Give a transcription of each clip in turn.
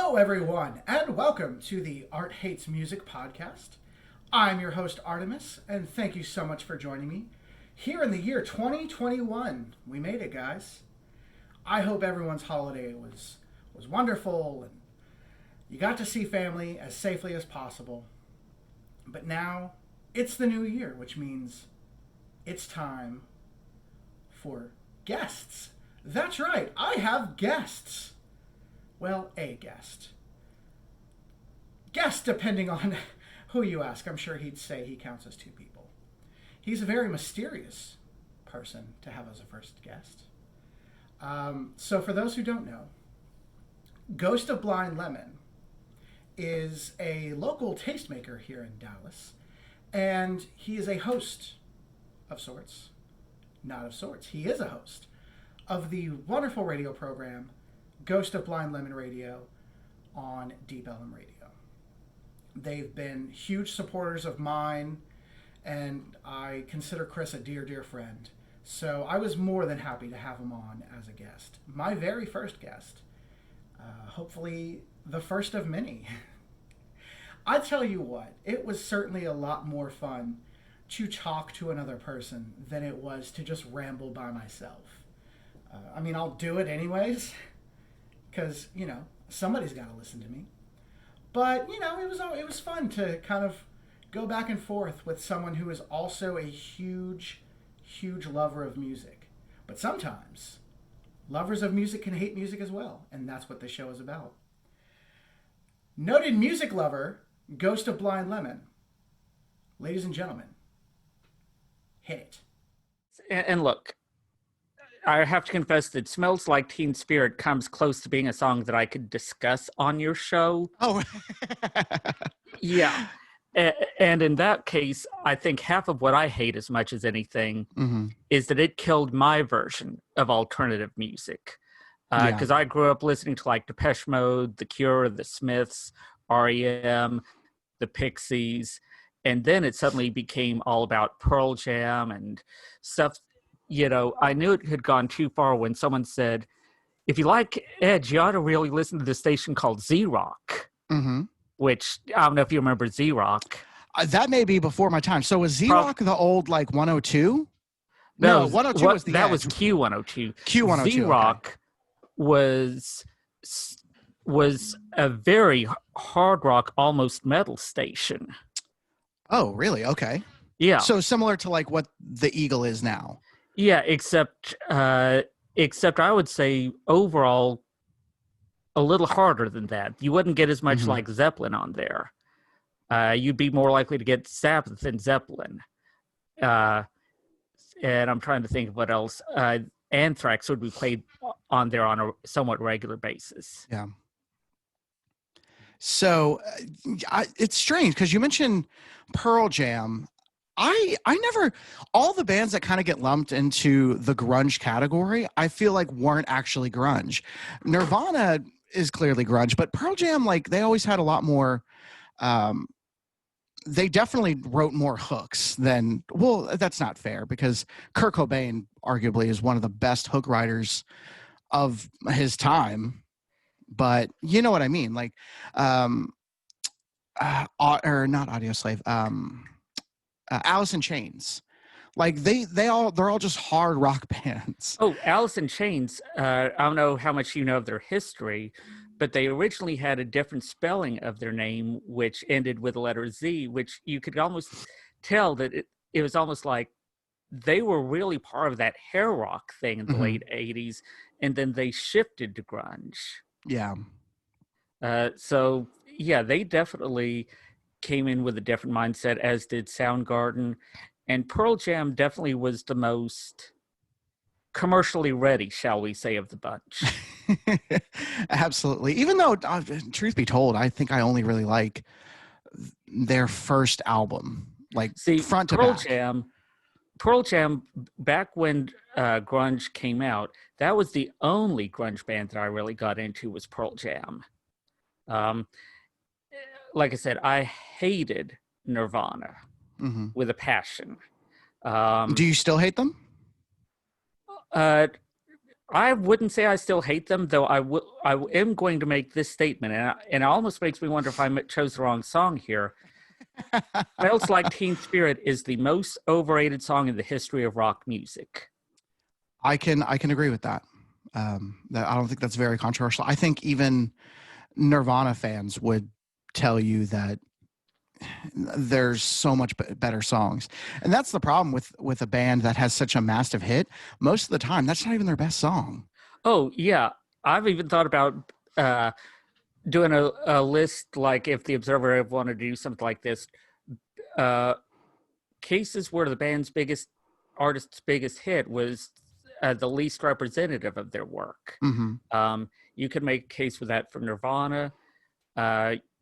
Hello, everyone, and welcome to the Art Hates Music podcast. I'm your host, Artemis, and thank you so much for joining me. Here in the year 2021, we made it, guys. I hope everyone's holiday was wonderful and you got to see family as safely as possible. But now, it's the new year, which means it's time for guests. That's right, I have guests. Well, a guest. Guest, depending on who you ask. I'm sure he'd say he counts as two people. He's a very mysterious person to have as a first guest. So for those who don't know, Ghost of Blind Lemon is a local tastemaker here in Dallas, and he is a host of sorts. Not of sorts. He is a host of the wonderful radio program Ghost of Blind Lemon Radio on Deep Ellum Radio. They've been huge supporters of mine, and I consider Chris a dear, dear friend. So I was more than happy to have him on as a guest. My very first guest. Hopefully the first of many. I tell you what, it was certainly a lot more fun to talk to another person than it was to just ramble by myself. I'll do it anyways, because, somebody's got to listen to me. But, it was fun to kind of go back and forth with someone who is also a huge, huge lover of music. But sometimes, lovers of music can hate music as well, and that's what this show is about. Noted music lover, Ghost of Blind Lemon. Ladies and gentlemen, hit it. And look, I have to confess that Smells Like Teen Spirit comes close to being a song that I could discuss on your show. Oh. Yeah. And in that case, I think half of what I hate as much as anything is that it killed my version of alternative music. Because I grew up listening to like Depeche Mode, The Cure, The Smiths, REM, The Pixies, and then it suddenly became all about Pearl Jam and stuff. I knew it had gone too far when someone said, if you like Edge, you ought to really listen to this station called Z-Rock, which I don't know if you remember Z-Rock. That may be before my time. So was Z-Rock the old, 102? No, 102 was the That Edge. was Q102. Q102, Z-Rock was a very hard rock, almost metal station. Oh, really? Okay. Yeah. So similar to what the Eagle is now. Yeah, except I would say overall a little harder than that. You wouldn't get as much like Zeppelin on there. You'd be more likely to get Sabbath than Zeppelin. And I'm trying to think of what else. Anthrax would be played on there on a somewhat regular basis. Yeah. So it's strange because you mentioned Pearl Jam. I never, all the bands that kind of get lumped into the grunge category, I feel like weren't actually grunge. Nirvana is clearly grunge, but Pearl Jam, they always had a lot more, they definitely wrote more hooks than, well, that's not fair because Kurt Cobain arguably is one of the best hook writers of his time. But you know what I mean? Or not Audioslave, Alice in Chains. They're all just hard rock bands. Oh, Alice in Chains. I don't know how much you know of their history, but they originally had a different spelling of their name, which ended with the letter Z, which you could almost tell that it was almost like they were really part of that hair rock thing in the late 80s, and then they shifted to grunge. Yeah. So, yeah, they definitely came in with a different mindset, as did Soundgarden. And Pearl Jam definitely was the most commercially ready, shall we say, of the bunch. Absolutely. Even though, truth be told, I think I only really like their first album, front to back. Pearl Jam, back when grunge came out, that was the only grunge band that I really got into was Pearl Jam. Like I said, I hated Nirvana with a passion. Do you still hate them? I wouldn't say I still hate them, though I am going to make this statement, and it almost makes me wonder if I chose the wrong song here. Smells Like Teen Spirit is the most overrated song in the history of rock music. I can agree with that. I don't think that's very controversial. I think even Nirvana fans would tell you that there's so much better songs, and that's the problem with a band that has such a massive hit. Most of the time, that's not even their best song. Oh yeah, I've even thought about doing a list, like if the Observer ever wanted to do something like this. Cases where the band's artist's biggest hit was the least representative of their work. Mm-hmm. You could make a case for that for Nirvana.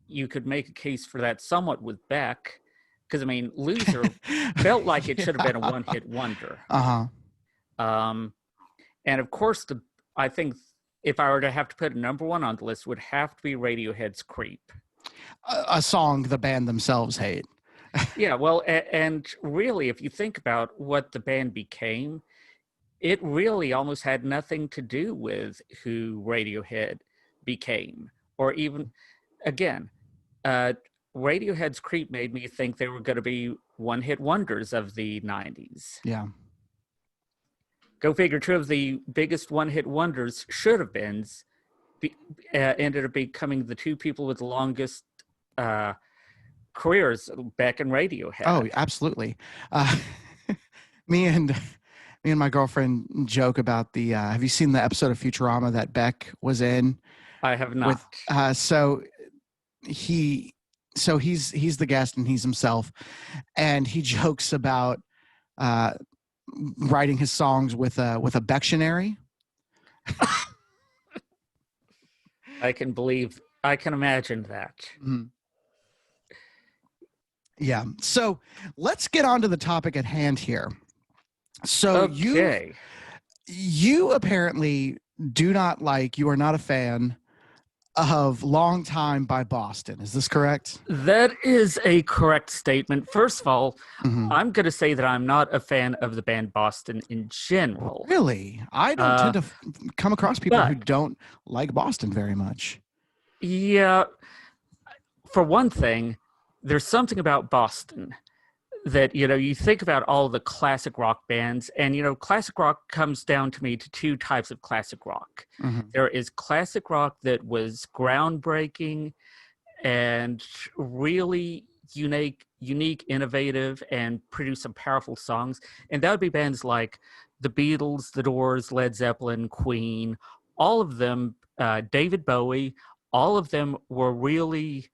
You could make a case for that somewhat with Beck, because I mean, Loser felt like it should have been a one-hit wonder. And of course, I think if I were to have to put a number one on the list, would have to be Radiohead's "Creep," a song the band themselves hate. Yeah, well, and really, if you think about what the band became, it really almost had nothing to do with who Radiohead became, or even, again, Radiohead's "Creep" made me think they were going to be one-hit wonders of the 90s. Yeah. Go figure, two of the biggest one-hit wonders should have been, ended up becoming the two people with the longest careers, Beck and Radiohead. Oh, absolutely. Me and my girlfriend joke about the. Have you seen the episode of Futurama that Beck was in? I have not. He's the guest and he's himself, and he jokes about writing his songs with a Bectionary. I can imagine that. Mm-hmm. Yeah. So let's get on to the topic at hand here. So okay. you apparently you are not a fan of Long Time by Boston. Is this correct? That is a correct statement. First of all, Mm-hmm. I'm going to say that I'm not a fan of the band Boston in general. Really? I don't tend to come across people who don't like Boston very much. Yeah. For one thing, there's something about Boston that, you think about all the classic rock bands, and, classic rock comes down to me to two types of classic rock. Mm-hmm. There is classic rock that was groundbreaking and really unique, innovative, and produced some powerful songs. And that would be bands like the Beatles, the Doors, Led Zeppelin, Queen, all of them, David Bowie, all of them were really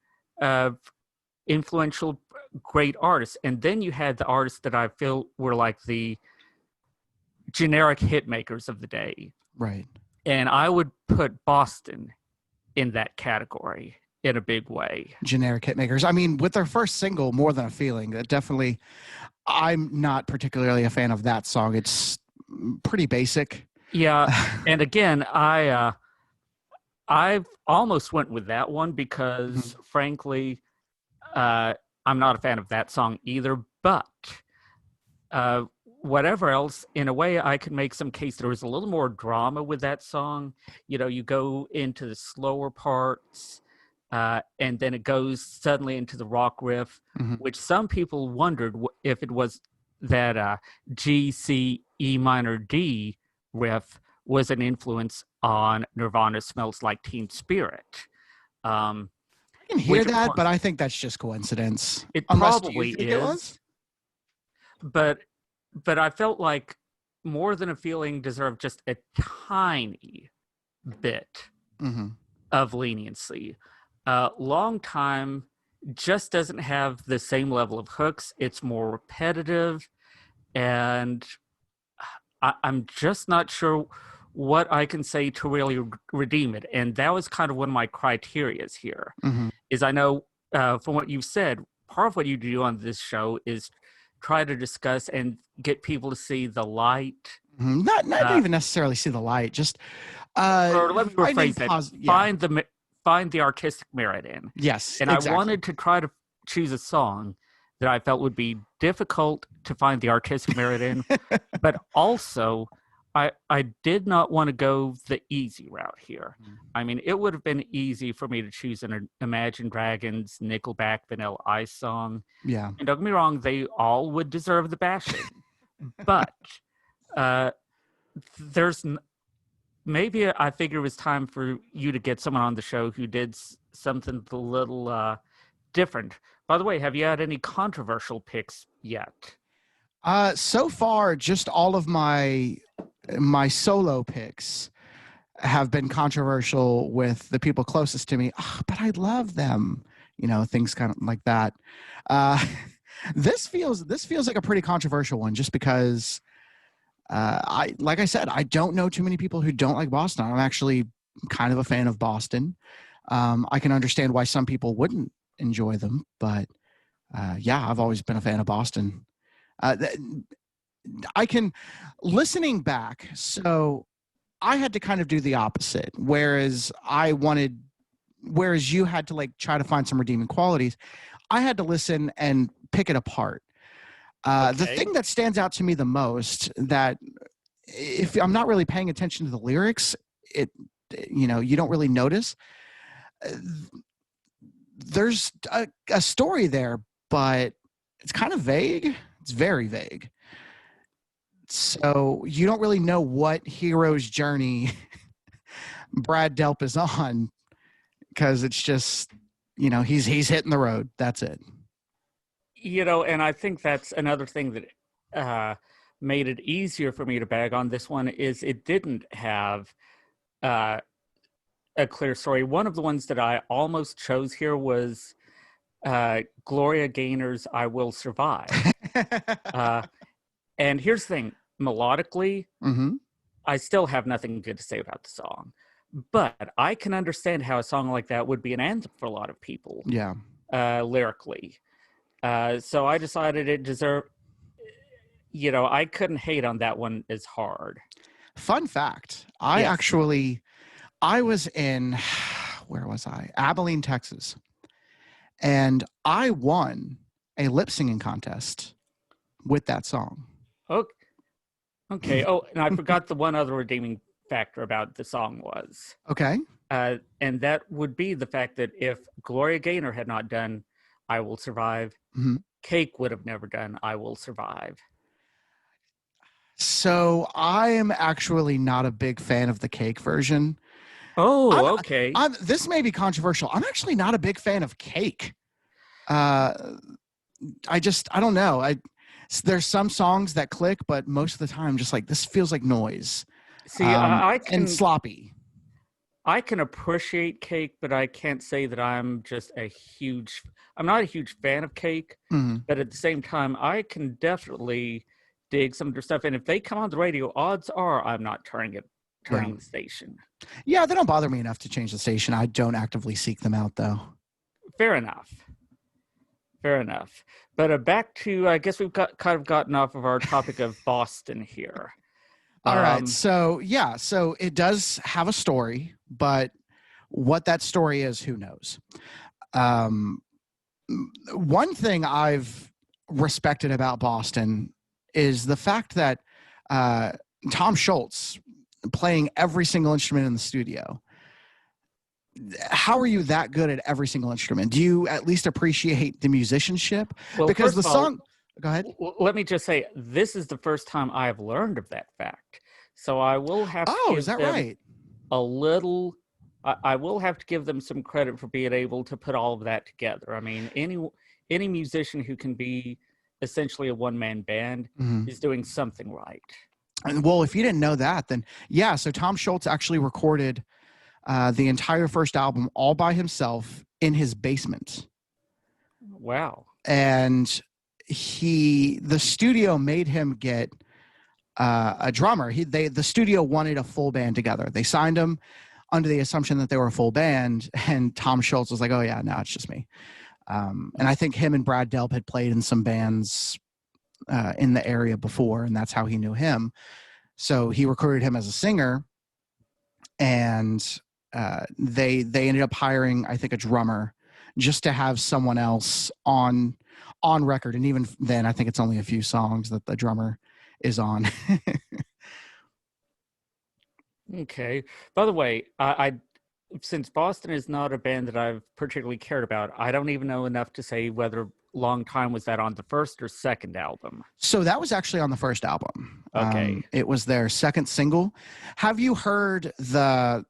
influential, great artists. And then you had the artists that I feel were like the generic hit makers of the day. Right. And I would put Boston in that category in a big way. Generic hit makers. I mean, with their first single, More Than a Feeling, that definitely, I'm not particularly a fan of that song. It's pretty basic. Yeah. And again, I've almost went with that one because, frankly, I'm not a fan of that song either. But whatever else, in a way, I can make some case there was a little more drama with that song. You go into the slower parts, and then it goes suddenly into the rock riff, which some people wondered if it was that G, C, E minor, D riff was an influence on Nirvana's Smells Like Teen Spirit. I can hear that, but I think that's just coincidence. It probably is. But I felt like More Than a Feeling deserved just a tiny bit of leniency. Long Time just doesn't have the same level of hooks. It's more repetitive, and I'm just not sure what I can say to really redeem it. And that was kind of one of my criterias here. Is I know from what you've said, part of what you do on this show is try to discuss and get people to see the light. Not even necessarily see the light, just or let me rephrase that. Find the artistic merit in. Yes. And exactly. I wanted to try to choose a song that I felt would be difficult to find the artistic merit in, but also I did not want to go the easy route here. I mean, it would have been easy for me to choose an Imagine Dragons, Nickelback, Vanilla Ice song. Yeah. And don't get me wrong, they all would deserve the bashing. But maybe I figure it was time for you to get someone on the show who did something a little different. By the way, have you had any controversial picks yet? So far, just all of my solo picks have been controversial with the people closest to me. Oh, but I love them, things kind of like that. This feels like a pretty controversial one, just because like I said, I don't know too many people who don't like Boston. I'm actually kind of a fan of Boston. I can understand why some people wouldn't enjoy them, but yeah, I've always been a fan of Boston. I can, listening back, so I had to kind of do the opposite, whereas you had to try to find some redeeming qualities. I had to listen and pick it apart. The thing that stands out to me the most, that if I'm not really paying attention to the lyrics, you don't really notice. There's a story there, but it's kind of vague. It's very vague. So you don't really know what hero's journey Brad Delp is on, because it's just, he's hitting the road. That's it. And I think that's another thing that made it easier for me to bag on this one, is it didn't have a clear story. One of the ones that I almost chose here was Gloria Gaynor's I Will Survive. And here's the thing, melodically, I still have nothing good to say about the song. But I can understand how a song like that would be an anthem for a lot of people. Yeah. Lyrically. So I decided it deserved, I couldn't hate on that one as hard. Fun fact. I was in, where was I? Abilene, Texas. And I won a lip singing contest with that song. Okay. Oh, and I forgot the one other redeeming factor about the song was. Okay. And that would be the fact that if Gloria Gaynor had not done I Will Survive, Cake would have never done I Will Survive. So I am actually not a big fan of the Cake version. Oh, okay. This may be controversial. I'm actually not a big fan of Cake. I don't know. There's some songs that click, but most of the time, just this feels like noise. See, and sloppy. I can appreciate Cake, but I can't say that I'm not a huge fan of Cake, but at the same time, I can definitely dig some of their stuff. And if they come on the radio, odds are I'm not turning the station. Yeah, they don't bother me enough to change the station. I don't actively seek them out, though. Fair enough. But back to, I guess we've kind of gotten off of our topic of Boston here. All right. So it does have a story, but what that story is, who knows? One thing I've respected about Boston is the fact that Tom Schultz playing every single instrument in the studio. How are you that good at every single instrument? Do you at least appreciate the musicianship? Well, because the song... Go ahead. Let me just say, this is the first time I've learned of that fact. So I will have to give is that them right? a little... I will have to give them some credit for being able to put all of that together. I mean, any musician who can be essentially a one-man band is doing something right. And well, if you didn't know that, then yeah. So Tom Schultz actually recorded the entire first album all by himself in his basement. Wow. And the studio made him get a drummer. The studio wanted a full band together. They signed him under the assumption that they were a full band, and Tom Schultz was like, "Oh yeah, no, it's just me." And I think him and Brad Delp had played in some bands in the area before, and that's how he knew him. So he recruited him as a singer, and they ended up hiring, I think, a drummer just to have someone else on record. And even then, I think it's only a few songs that the drummer is on. Okay. By the way, I since Boston is not a band that I've particularly cared about, I don't even know enough to say whether Long Time was that on the first or second album. So that was actually on the first album. Okay. It was their second single. Have you heard the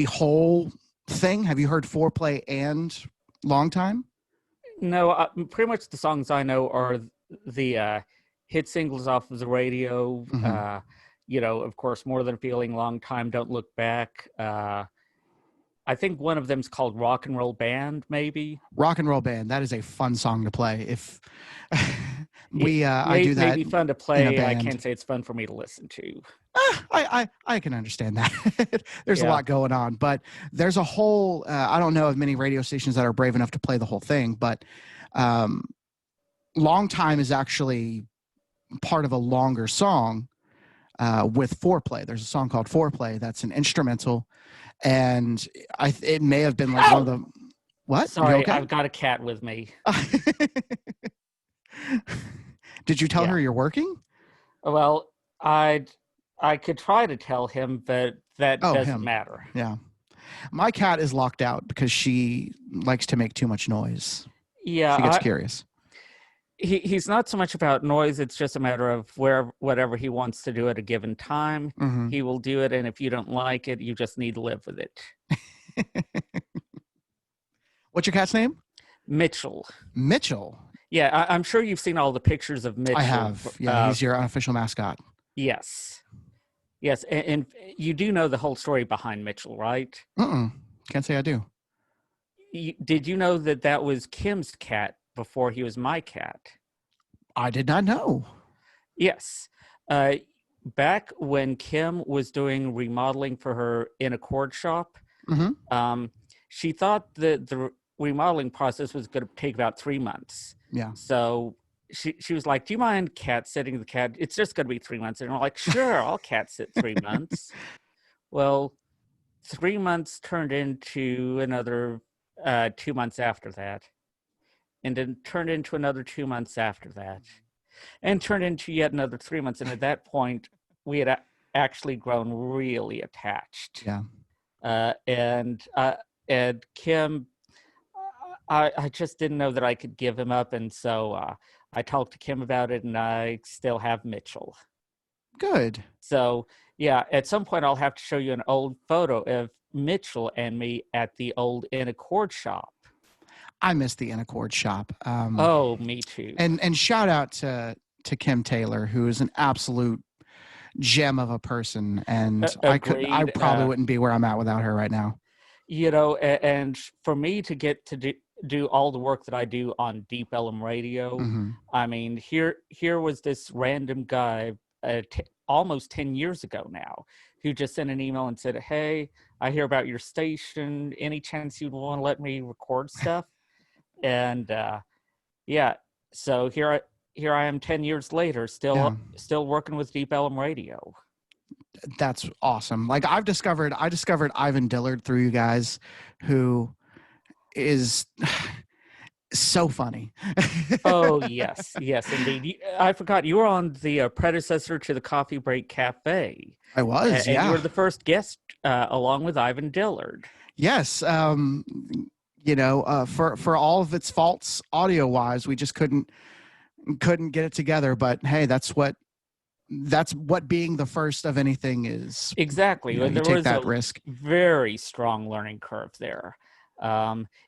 whole thing? Have you heard Foreplay and Long Time? No, pretty much the songs I know are the hit singles off of the radio. Mm-hmm. Of course, More Than a Feeling, Long Time, Don't Look Back. I think one of them's called Rock and Roll Band, maybe. Rock and Roll Band. That is a fun song to play. If I do that, maybe fun to play. I band. can't say it's fun for me to listen to. I can understand that. There's a lot going on, but there's a whole. I don't know of many radio stations that are brave enough to play the whole thing, but Long Time is actually part of a longer song with Foreplay. There's a song called Foreplay that's an instrumental, and it may have been like one of the. What? Sorry, okay? I've got a cat with me. Did you tell her you're working? Well, I could try to tell him, but that doesn't matter. Yeah. My cat is locked out because she likes to make too much noise. Yeah. She gets curious. He's not so much about noise. It's just a matter of whatever he wants to do at a given time, Mm-hmm. he will do it. And if you don't like it, you just need to live with it. What's your cat's name? Mitchell. Mitchell. Yeah, I'm sure you've seen all the pictures of Mitchell. I have. Yeah, he's your unofficial mascot. Yes. Yes, and you do know the whole story behind Mitchell, right? Can't say I do. Did you know that was Kim's cat before he was my cat? I did not know. Yes. Back when Kim was doing remodeling for her in a cord shop, Mm-hmm. She thought that the remodeling process was going to take about 3 months. Yeah. So she was like, "Do you mind cat sitting the cat? It's just going to be 3 months." And we're like, "Sure, I'll cat sit 3 months." Well, 3 months turned into another 2 months after that, and then turned into another 2 months after that, and turned into yet another 3 months. And at that point, we had actually grown really attached. Yeah. And Kim, I just didn't know that I could give him up, and so I talked to Kim about it, and I still have Mitchell. Good. So yeah, at some point I'll have to show you an old photo of Mitchell and me at the old In Accord shop. I miss the In Accord shop. Oh, me too. And shout out to Kim Taylor, who is an absolute gem of a person, and I probably wouldn't be where I'm at without her right now. And for me to get to do all the work that I do on Deep Ellum Radio, Mm-hmm. I mean, here was this random guy almost 10 years ago now who just sent an email and said, "Hey, I hear about your station. Any chance you'd want to let me record stuff?" And so here I am 10 years later, still working with Deep Ellum Radio. That's awesome. Like I discovered Ivan Dillard through you guys, who is so funny. Oh, yes, indeed. I forgot you were on the predecessor to the Coffee Break Cafe. I was, and you were the first guest along with Ivan Dillard. Yes. For all of its faults audio wise, we just couldn't get it together. But hey, that's what being the first of anything is. Exactly. You there take was that a risk. Very strong learning curve there.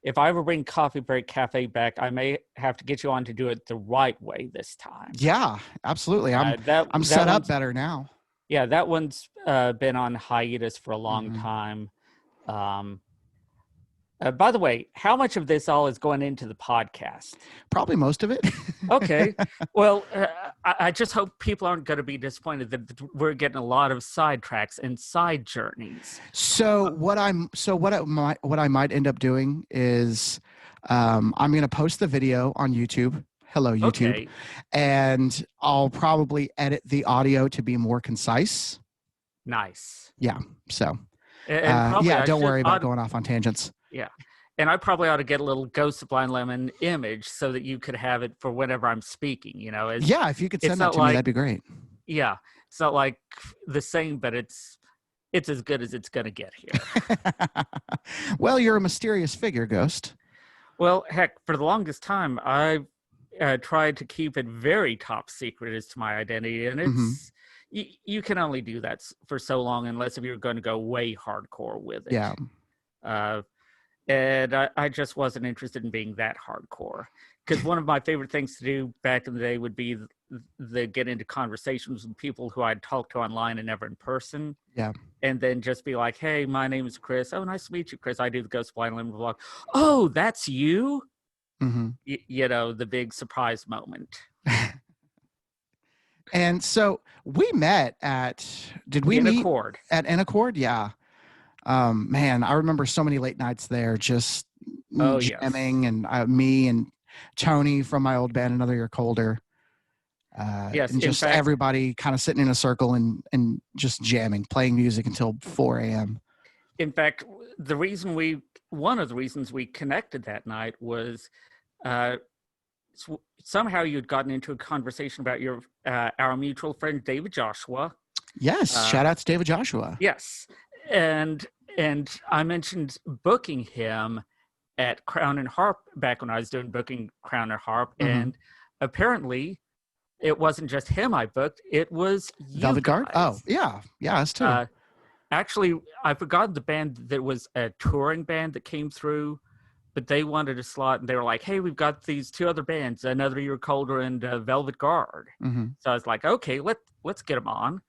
If I ever bring Coffee Break Cafe back, I may have to get you on to do it the right way this time. Yeah, absolutely. I'm set up better now. Yeah, that one's been on hiatus for a long time. By the way, how much of this all is going into the podcast? Probably most of it. Okay. Well, I just hope people aren't going to be disappointed that we're getting a lot of sidetracks and side journeys. So what I might end up doing is I'm going to post the video on YouTube. Hello, YouTube. Okay. And I'll probably edit the audio to be more concise. Nice. Yeah. So and don't worry about going off on tangents. Yeah. And I probably ought to get a little Ghost of Blind Lemon image so that you could have it for whenever I'm speaking, Yeah, if you could send that to me, that'd be great. Yeah. It's not like the same, but it's as good as it's going to get here. Well, you're a mysterious figure, Ghost. Well, heck, for the longest time, I tried to keep it very top secret as to my identity, and it's you can only do that for so long unless if you're going to go way hardcore with it. Yeah. And I just wasn't interested in being that hardcore, because one of my favorite things to do back in the day would be the get into conversations with people who I'd talked to online and never in person. Yeah. And then just be like, hey, my name is Chris. Oh, nice to meet you, Chris. I do the Ghost Blind Lemon vlog. Oh, that's you? You know, the big surprise moment. And so we met at, did we meet Accord. At In Accord? Yeah. Man, I remember so many late nights there, just jamming, and me and Tony from my old band, Another Year Colder. Yes, and just everybody kind of sitting in a circle and just jamming, playing music until 4 a.m. In fact, one of the reasons we connected that night was somehow you'd gotten into a conversation about our mutual friend David Joshua. Yes, shout out to David Joshua. Yes, and I mentioned booking him at Crown and Harp back when I was doing booking Crown and Harp, and apparently it wasn't just him I booked; it was Velvet Guard. Oh, yeah, that's too. Actually, I forgot the band that was a touring band that came through, but they wanted a slot, and they were like, "Hey, we've got these 2 other bands, Another Year Colder and Velvet Guard." So I was like, "Okay, let's get them on."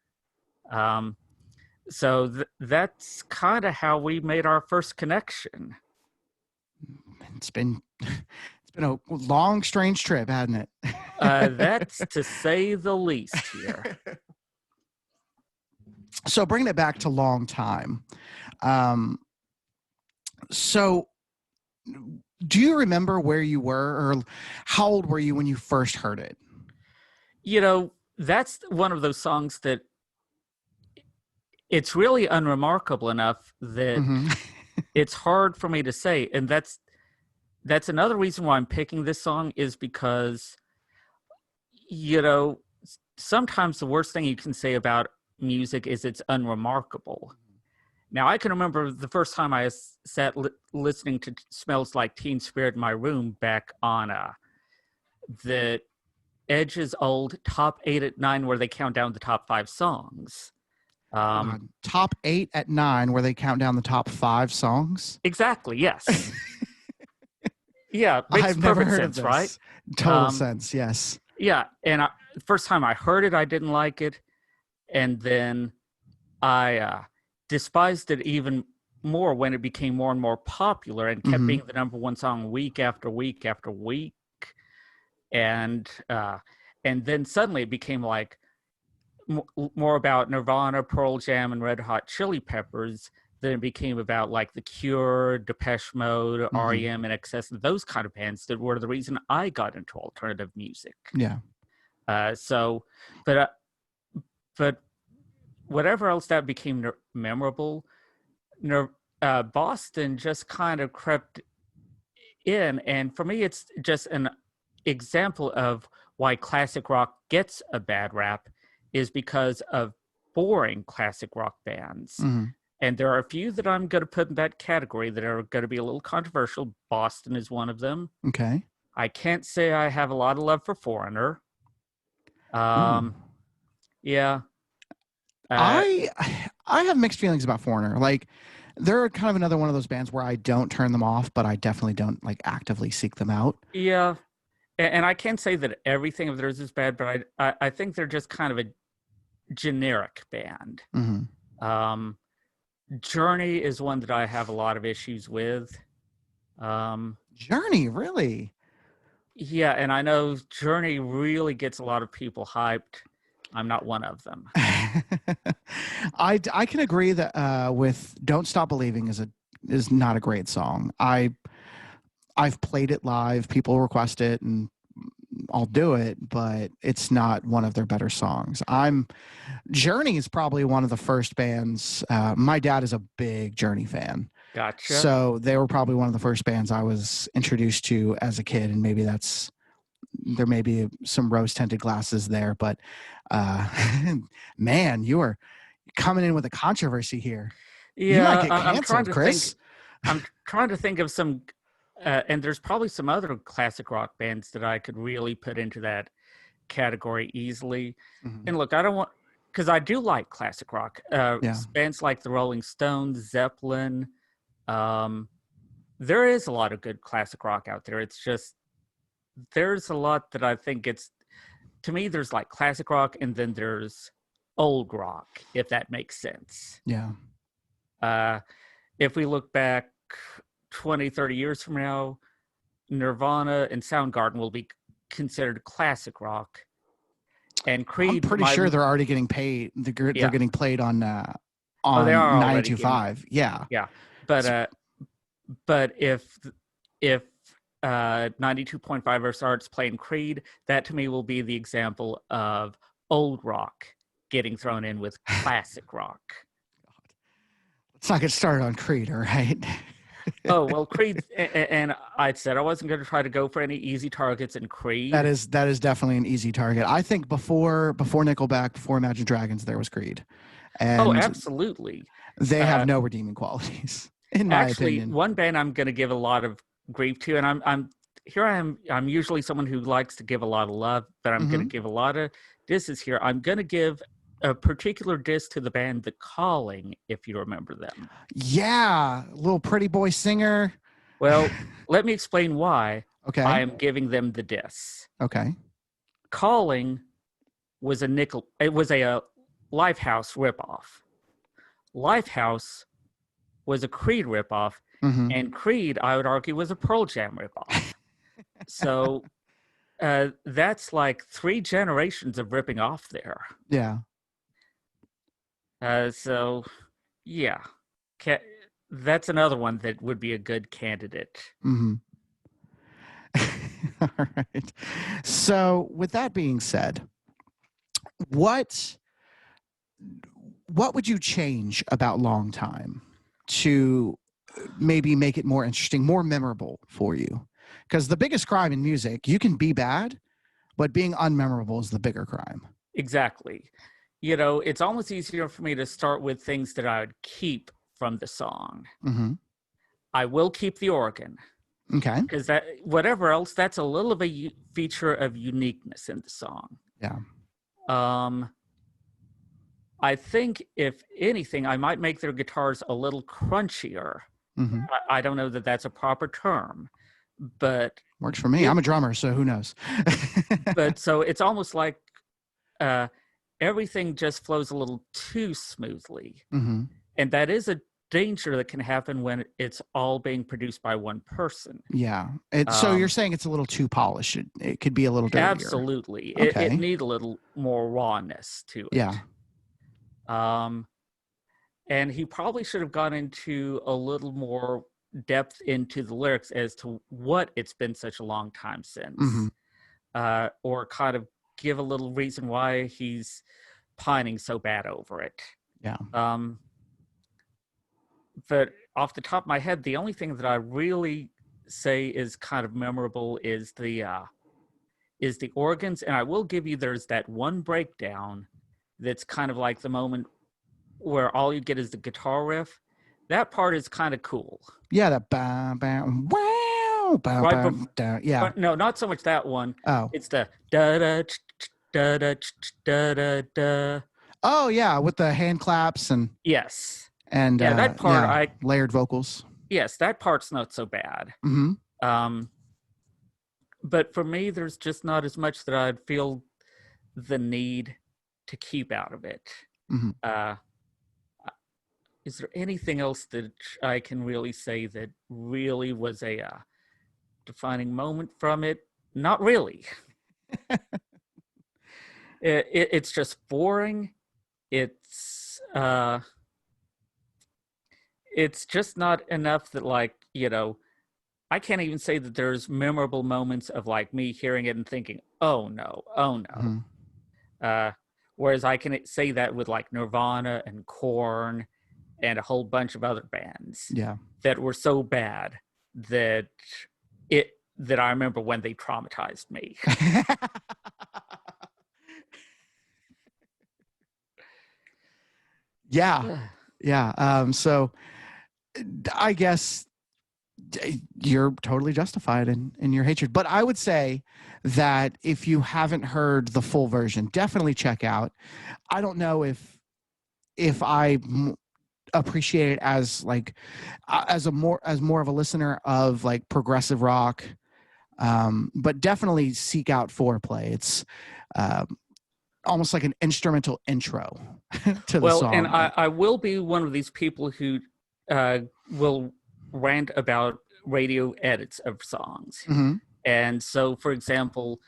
So that's kind of how we made our first connection. It's been a long, strange trip, hasn't it? That's to say the least here. So bringing it back to Long Time. So do you remember where you were, or how old were you when you first heard it? You know, that's one of those songs that it's really unremarkable enough that it's hard for me to say. And that's another reason why I'm picking this song, is because, you know, sometimes the worst thing you can say about music is it's unremarkable. Now, I can remember the first time I sat listening to Smells Like Teen Spirit in my room back on the Edge's old Top 8 at 9, where they count down the top 5 songs. Top 8 at 9, where they count down the top 5 songs? Exactly, yes. Yeah, makes I've never heard sense, of this. Right? Total sense, yes. Yeah, and the first time I heard it, I didn't like it. And then I despised it even more when it became more and more popular and kept being the number 1 song week after week after week. And then suddenly it became like more about Nirvana, Pearl Jam, and Red Hot Chili Peppers than it became about like The Cure, Depeche Mode, REM, and Excess, those kind of bands that were the reason I got into alternative music. Yeah. But whatever else that became memorable, Boston just kind of crept in. And for me, it's just an example of why classic rock gets a bad rap, is because of boring classic rock bands. And there are a few that I'm going to put in that category that are going to be a little controversial. Boston is one of them. Okay. I can't say I have a lot of love for Foreigner. Yeah. I have mixed feelings about Foreigner. Like, they're kind of another one of those bands where I don't turn them off, but I definitely don't like actively seek them out. Yeah. And I can't say that everything of theirs is bad, but I think they're just kind of a generic band. Journey is one that I have a lot of issues with. Journey, really? Yeah, and I know Journey really gets a lot of people hyped. I'm not one of them. I can agree that with Don't Stop Believing is not a great song. I've played it live. People request it, and I'll do it, but it's not one of their better songs. Journey is probably one of the first bands. My dad is a big Journey fan. Gotcha. So they were probably one of the first bands I was introduced to as a kid, and maybe that's there may be some rose-tinted glasses there, but man, you are coming in with a controversy here. You might get canceled, Chris. I'm trying to think of some, and there's probably some other classic rock bands that I could really put into that category easily. Mm-hmm. And look, I don't want, because I do like classic rock. Bands like the Rolling Stones, Zeppelin. There is a lot of good classic rock out there. It's just, there's a lot that I think to me, there's like classic rock and then there's old rock, if that makes sense. Yeah. If we look back 20, 30 years from now, Nirvana and Soundgarden will be considered classic rock. And Creed, I'm pretty sure they're already getting paid. They're getting played on 92.5. Yeah. Yeah. But if 92.5 starts playing Creed, that to me will be the example of old rock getting thrown in with classic rock. Let's not get started on Creed, all right? Oh, well, Creed, and I said I wasn't going to try to go for any easy targets in Creed. That is definitely an easy target. I think before Nickelback, before Imagine Dragons, there was Creed. And absolutely. They have no redeeming qualities, in my opinion. One band I'm going to give a lot of grief to, and I'm usually someone who likes to give a lot of love, but I'm going to give a lot of disses here. I'm going to give a particular diss to the band The Calling, if you remember them. Yeah, little pretty boy singer. Well, let me explain why I am giving them the diss. Okay. Calling was a Lifehouse ripoff. Lifehouse was a Creed ripoff, and Creed, I would argue, was a Pearl Jam ripoff. So that's like 3 generations of ripping off there. Yeah. So, yeah, that's another one that would be a good candidate. Mm-hmm. All right. So, with that being said, what would you change about Long Time to maybe make it more interesting, more memorable for you? Because the biggest crime in music, you can be bad, but being unmemorable is the bigger crime. Exactly. You know, it's almost easier for me to start with things that I would keep from the song. Mm-hmm. I will keep the organ. Okay. Because that, whatever else, that's a little of a feature of uniqueness in the song. Yeah. I think, if anything, I might make their guitars a little crunchier. Mm-hmm. I don't know that that's a proper term, but... Works for me. I'm a drummer, so who knows? But so it's almost like... everything just flows a little too smoothly. Mm-hmm. And that is a danger that can happen when it's all being produced by one person. Yeah. So you're saying it's a little too polished. It could be a little dirtier. Absolutely. Okay. It needs a little more rawness to it. Yeah. And he probably should have gone into a little more depth into the lyrics as to what it's been such a long time since. Mm-hmm. Or kind of give a little reason why he's pining so bad over it. Yeah. But off the top of my head, the only thing that I really say is kind of memorable is the organs. And I will give you, there's that one breakdown that's kind of like the moment where all you get is the guitar riff. That part is kind of cool. Yeah, that bam bam wow bam bam da, yeah. No, not so much that one. Oh, it's the da da da da da da da. Oh yeah, with the hand claps and yes, and yeah, that part layered vocals. Yes, that part's not so bad. Mm-hmm. But for me, there's just not as much that I'd feel the need to keep out of it. Mm-hmm. Is there anything else that I can really say that really was a defining moment from it? Not really. It's just boring. It's just not enough that, like, you know, I can't even say that there's memorable moments of like me hearing it and thinking, oh no. Mm-hmm. Whereas I can say that with like Nirvana and Korn and a whole bunch of other bands, yeah, that were so bad that that I remember when they traumatized me. Yeah. So I guess you're totally justified in your hatred. But I would say that if you haven't heard the full version, definitely check out. I don't know if I appreciate it as like as more of a listener of like progressive rock, but definitely seek out Foreplay. It's almost like an instrumental intro to the song. And I will be one of these people who will rant about radio edits of songs. Mm-hmm. And so, for example,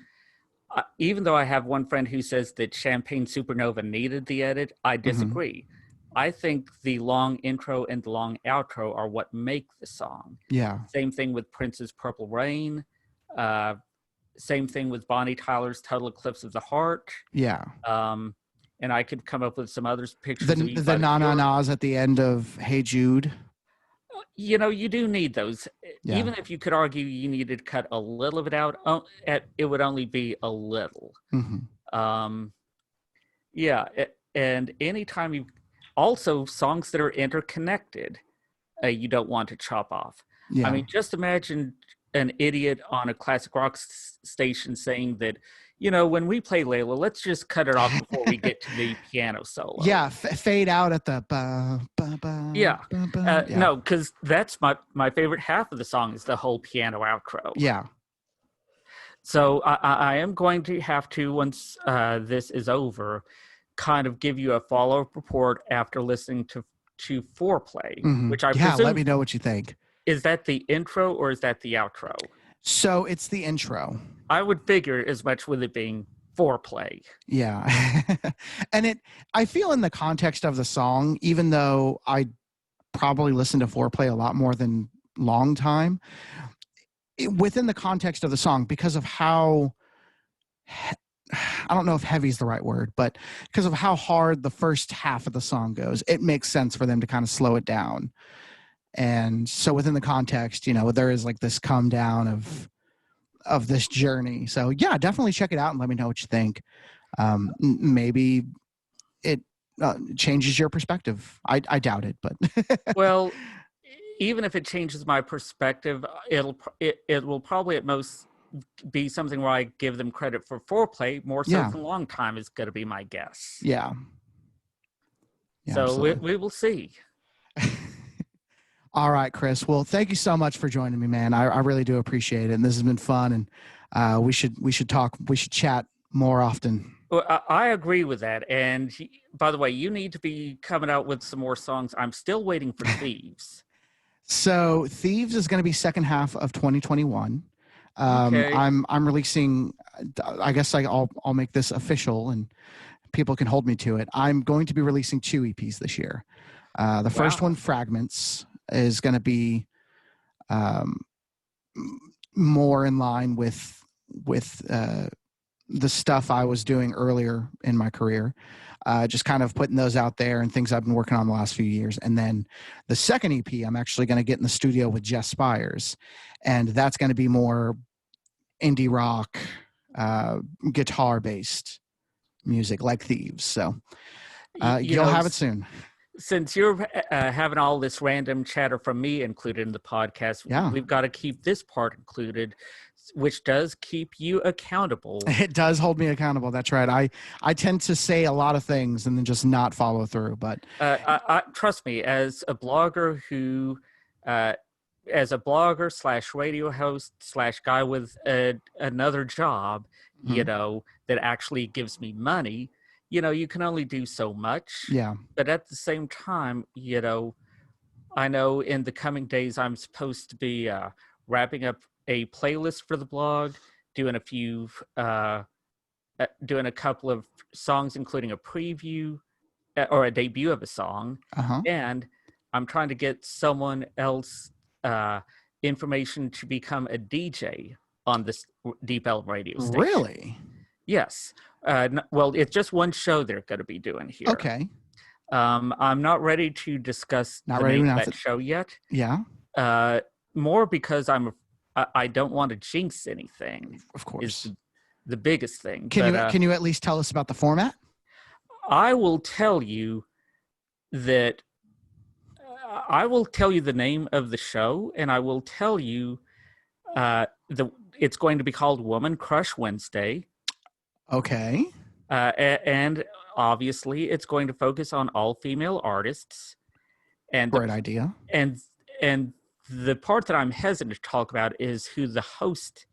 even though I have one friend who says that Champagne Supernova needed the edit, I disagree. Mm-hmm. I think the long intro and the long outro are what make the song. Yeah. Same thing with Prince's Purple Rain. Same thing with Bonnie Tyler's Total Eclipse of the Heart. Yeah. And I could come up with some other pictures. The na-na-nas at the end of Hey Jude. You know, you do need those. Yeah. Even if you could argue you needed to cut a little of it out, it would only be a little. Mm-hmm. And anytime you... Also, songs that are interconnected, you don't want to chop off. Yeah. I mean, just imagine an idiot on a classic rock station saying that, you know, when we play Layla, let's just cut it off before we get to the piano solo. Yeah, fade out at the ba, ba, ba, yeah. Ba, ba. Yeah. No, because that's my favorite half of the song is the whole piano outro. Yeah. So I am going to have to, once this is over, kind of give you a follow-up report after listening to Foreplay, mm-hmm. which I presume... let me know what you think. Is that the intro or is that the outro? So it's the intro. I would figure as much with it being Foreplay. Yeah. And I feel in the context of the song, even though I probably listen to Foreplay a lot more than Long Time, within the context of the song, because of how... I don't know if heavy is the right word, but because of how hard the first half of the song goes, it makes sense for them to kind of slow it down. And so within the context, you know, there is like this come down of this journey. So yeah, definitely check it out and let me know what you think. Maybe it changes your perspective. I doubt it, but well, even if it changes my perspective, it will probably at most be something where I give them credit for Foreplay more so than Long Time is going to be my guess. Yeah. So we will see. All right, Chris. Well, thank you so much for joining me, man. I really do appreciate it. And this has been fun. And we should talk. We should chat more often. Well, I agree with that. And by the way, you need to be coming out with some more songs. I'm still waiting for Thieves. So Thieves is going to be second half of 2021. Okay. I'm releasing, I guess I'll make this official and people can hold me to it. I'm going to be releasing 2 EPs this year. The first one, Fragments, is going to be more in line with the stuff I was doing earlier in my career, just kind of putting those out there and things I've been working on the last few years. And then the second EP, I'm actually going to get in the studio with Jess Spires, and that's going to be more indie rock, guitar-based music like Thieves. So you'll have it soon. Since you're having all this random chatter from me included in the podcast, we've got to keep this part included, which does keep you accountable. It does hold me accountable. That's right. I tend to say a lot of things and then just not follow through. But I trust me, as a blogger who, as a blogger / radio host / guy with another job, mm-hmm. you know, that actually gives me money. You know, you can only do so much. Yeah. But at the same time, you know, I know in the coming days I'm supposed to be wrapping up a playlist for the blog, doing a couple of songs, including a preview or a debut of a song. Uh-huh. And I'm trying to get someone else information to become a DJ on this Deep Ellum radio station. Really? Yes. Well, it's just one show they're going to be doing here. Okay. I'm not ready to discuss the name of that show yet. Yeah. More because I don't want to jinx anything. Of course. Is the biggest thing. Can you at least tell us about the format? I will tell you that I will tell you the name of the show, and I will tell you it's going to be called Woman Crush Wednesday. Okay. And obviously, it's going to focus on all female artists. And great idea. And the part that I'm hesitant to talk about is who the host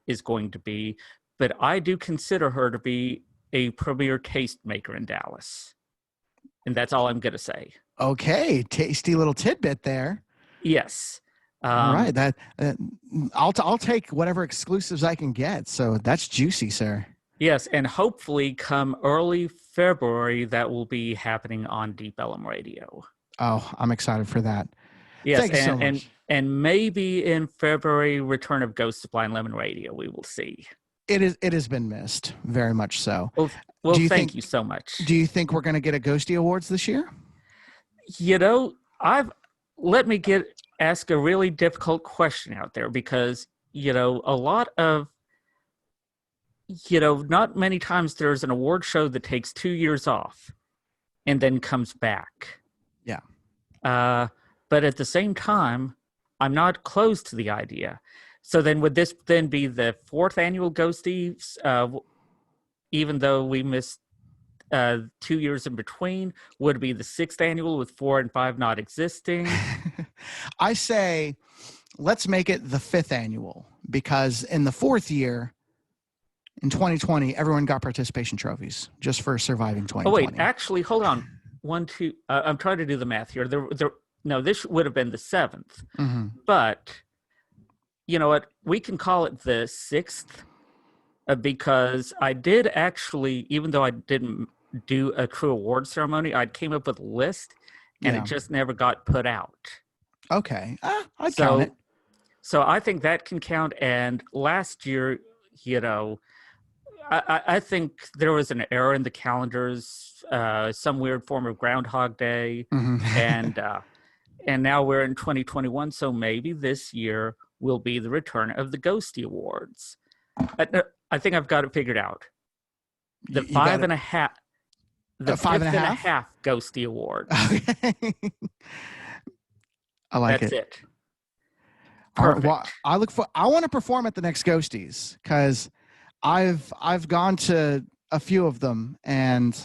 is going to be. But I do consider her to be a premier tastemaker in Dallas. And that's all I'm going to say. Okay. Tasty little tidbit there. Yes. All right. I'll take whatever exclusives I can get. So that's juicy, sir. Yes. And hopefully come early February, that will be happening on Deep Ellum Radio. Oh, I'm excited for that. Yes. Thank you so much. And maybe in February, return of Ghost of Blind Lemon Radio. We will see. It has been missed, very much so. Well, thank you so much. Do you think we're going to get a Ghosty Awards this year? Let me ask a really difficult question out there, because a lot of not many times there's an award show that takes 2 years off and then comes back. Yeah. But at the same time, I'm not close to the idea. So then would this then be the 4th annual Ghosties, even though we missed 2 years in between? Would it be the 6th annual with 4 and 5 not existing? I say let's make it the 5th annual, because in the 4th year, in 2020, everyone got participation trophies just for surviving 2020. Oh, wait, actually, hold on. 1, 2, I'm trying to do the math here. No, this would have been the 7th. Mm-hmm. But you know what? We can call it the 6th because I did actually, even though I didn't do a true award ceremony, I came up with a list and it just never got put out. Okay. I'd count it. So I think that can count. And last year, I think there was an error in the calendars, some weird form of Groundhog Day. Mm-hmm. And now we're in 2021. So maybe this year will be the return of the Ghosty Awards. I think I've got it figured out. The 5.5, the 5.5 Ghosty Award. Okay. I like That's it. it. Perfect. Well, I want to perform at the next Ghosties, because I've gone to a few of them, and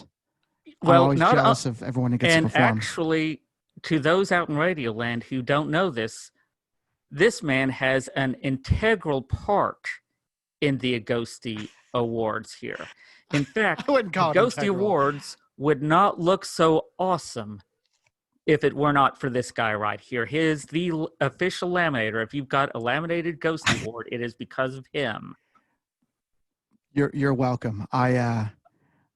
I'm always jealous of everyone who gets to perform. And actually, to those out in Radio Land who don't know this man has an integral part in the Ghosty Awards here. In fact, the Ghosty Awards would not look so awesome if it were not for this guy right here. He is the official laminator. If you've got a laminated Ghosty Award, it is because of him. You're welcome. I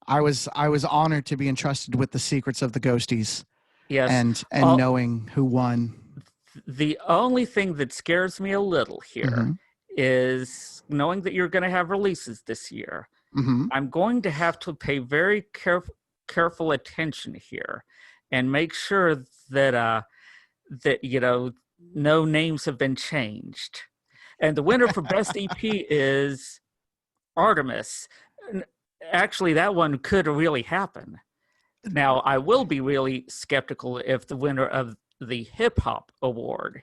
was honored to be entrusted with the secrets of the Ghosties. Yes. And knowing who won. The only thing that scares me a little here is knowing that you're going to have releases this year. Mm-hmm. I'm going to have to pay very careful attention here and make sure that no names have been changed. And the winner for Best EP is Artemis. Actually, that one could really happen. Now, I will be really skeptical if the winner of the Hip Hop Award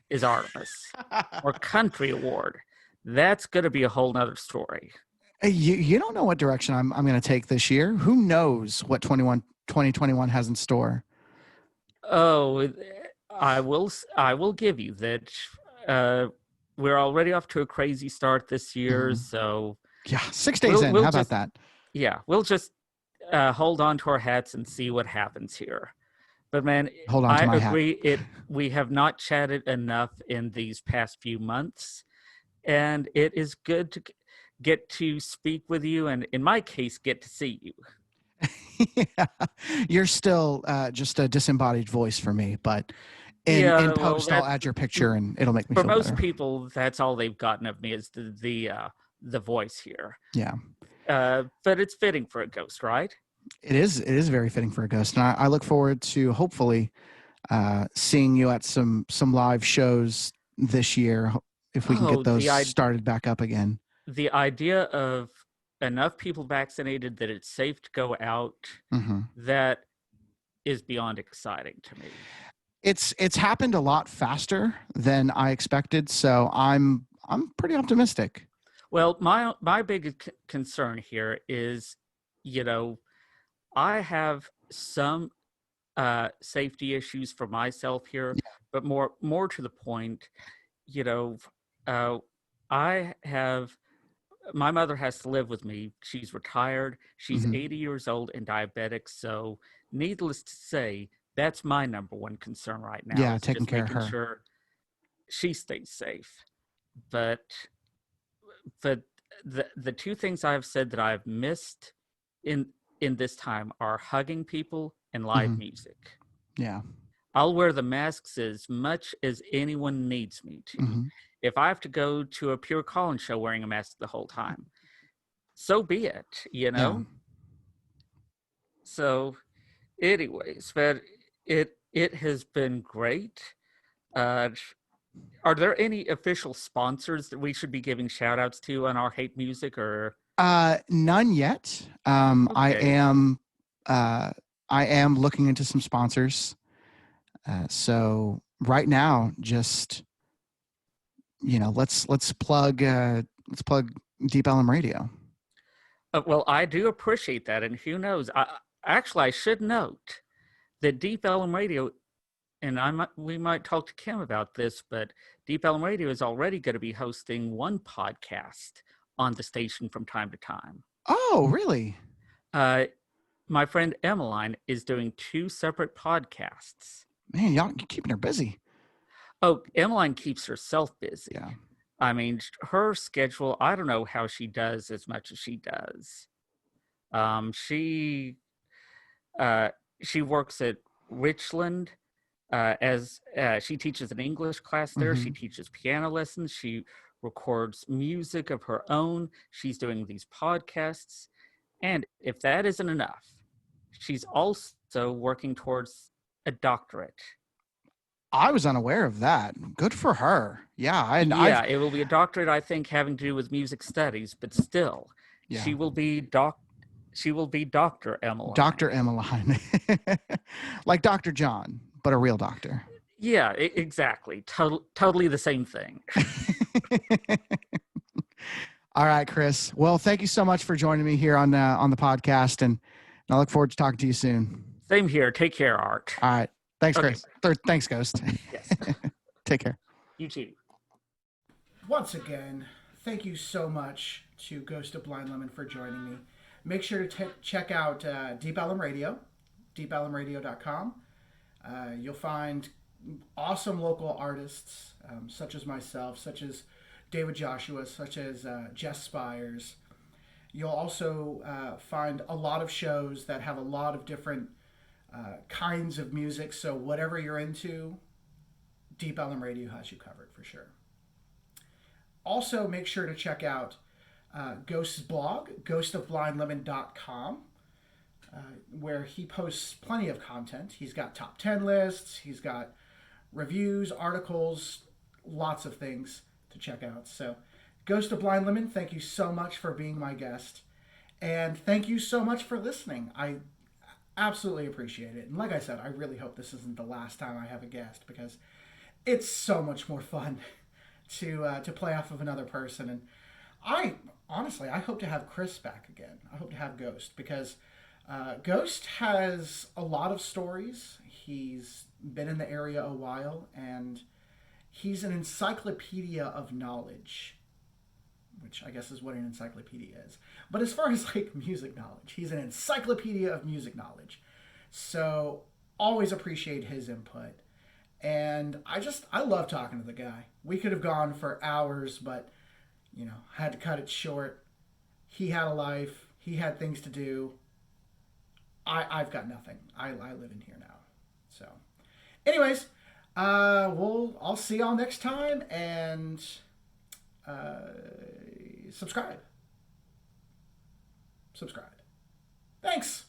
is Artemis or Country Award. That's going to be a whole nother story. You don't know what direction I'm going to take this year. Who knows what 2021 has in store? Oh, I will give you that. We're already off to a crazy start this year. Mm-hmm. So yeah, 6 days in. How about that? Yeah, we'll just hold on to our hats and see what happens here. But man, I agree. We have not chatted enough in these past few months, and it is good to get to speak with you, and in my case, get to see you. Yeah, you're still just a disembodied voice for me, but in post, I'll add your picture, and it'll make me feel better. For most people, that's all they've gotten of me is the voice here. Yeah. But it's fitting for a ghost, right? It is very fitting for a ghost. And I look forward to hopefully seeing you at some live shows this year if we can get those the started back up again. the idea of enough people vaccinated that it's safe to go out, that is beyond exciting to me. It's happened a lot faster than I expected, so I'm pretty optimistic. Well, my big concern here is, I have some safety issues for myself here, but more to the point, I have my mother has to live with me. She's retired. She's 80 years old and diabetic. So, needless to say, that's my number one concern right now. Yeah, is taking just care of making her. sure she stays safe. But the two things I've said that I've missed in this time are hugging people and live music. Yeah. I'll wear the masks as much as anyone needs me to. If I have to go to a Pure Collins show wearing a mask the whole time, so be it, Yeah. So, anyways, but it has been great. Are there any official sponsors that we should be giving shout outs to on our hate music, or none yet. Okay. I am looking into some sponsors. So right now, just let's plug Deep Ellum Radio. Well, I do appreciate that, and who knows? I should note that Deep Ellum Radio, and we might talk to Kim about this, but Deep Ellum Radio is already going to be hosting one podcast on the station from time to time. Oh, really? My friend Emmeline is doing 2 separate podcasts. Man, y'all keeping her busy. Oh, Emmeline keeps herself busy. Yeah. I mean, her schedule, I don't know how she does as much as she does. She works at Richland as she teaches an English class there. She teaches piano lessons. She records music of her own. She's doing these podcasts. And if that isn't enough, she's also working towards a doctorate. I was unaware of that. Good for her. Yeah. It will be a doctorate, I think, having to do with music studies, but still, she will be Dr. Emmeline. Dr. Emmeline. Like Dr. John, but a real doctor. Yeah, exactly. Totally the same thing. All right, Chris. Well, thank you so much for joining me here on the podcast, and I look forward to talking to you soon. Same here. Take care, Art. All right. Thanks, Okay. Chris. Thanks, Ghost. Yes. Take care. You too. Once again, thank you so much to Ghost of Blind Lemon for joining me. Make sure to check out Deep Ellum Radio, deepellumradio.com. You'll find awesome local artists, such as myself, such as David Joshua, such as Jess Spires. You'll also find a lot of shows that have a lot of different kinds of music. So whatever you're into, Deep Ellum Radio has you covered for sure. Also, make sure to check out Ghost's blog, ghostofblindlemon.com, where he posts plenty of content. He's got top 10 lists, he's got reviews, articles, lots of things to check out. So, Ghost of Blind Lemon, thank you so much for being my guest. And thank you so much for listening. I absolutely appreciate it. And like I said, I really hope this isn't the last time I have a guest, because it's so much more fun to play off of another person. And I hope to have Chris back again. I hope to have Ghost, because Ghost has a lot of stories. He's been in the area a while, and he's an encyclopedia of knowledge, which I guess is what an encyclopedia is. But as far as like music knowledge, he's an encyclopedia of music knowledge. So always appreciate his input. And I love talking to the guy. We could have gone for hours, but had to cut it short. He had a life. He had things to do. I've got nothing. I live in here now. So, anyways, I'll see y'all next time, and subscribe. Thanks.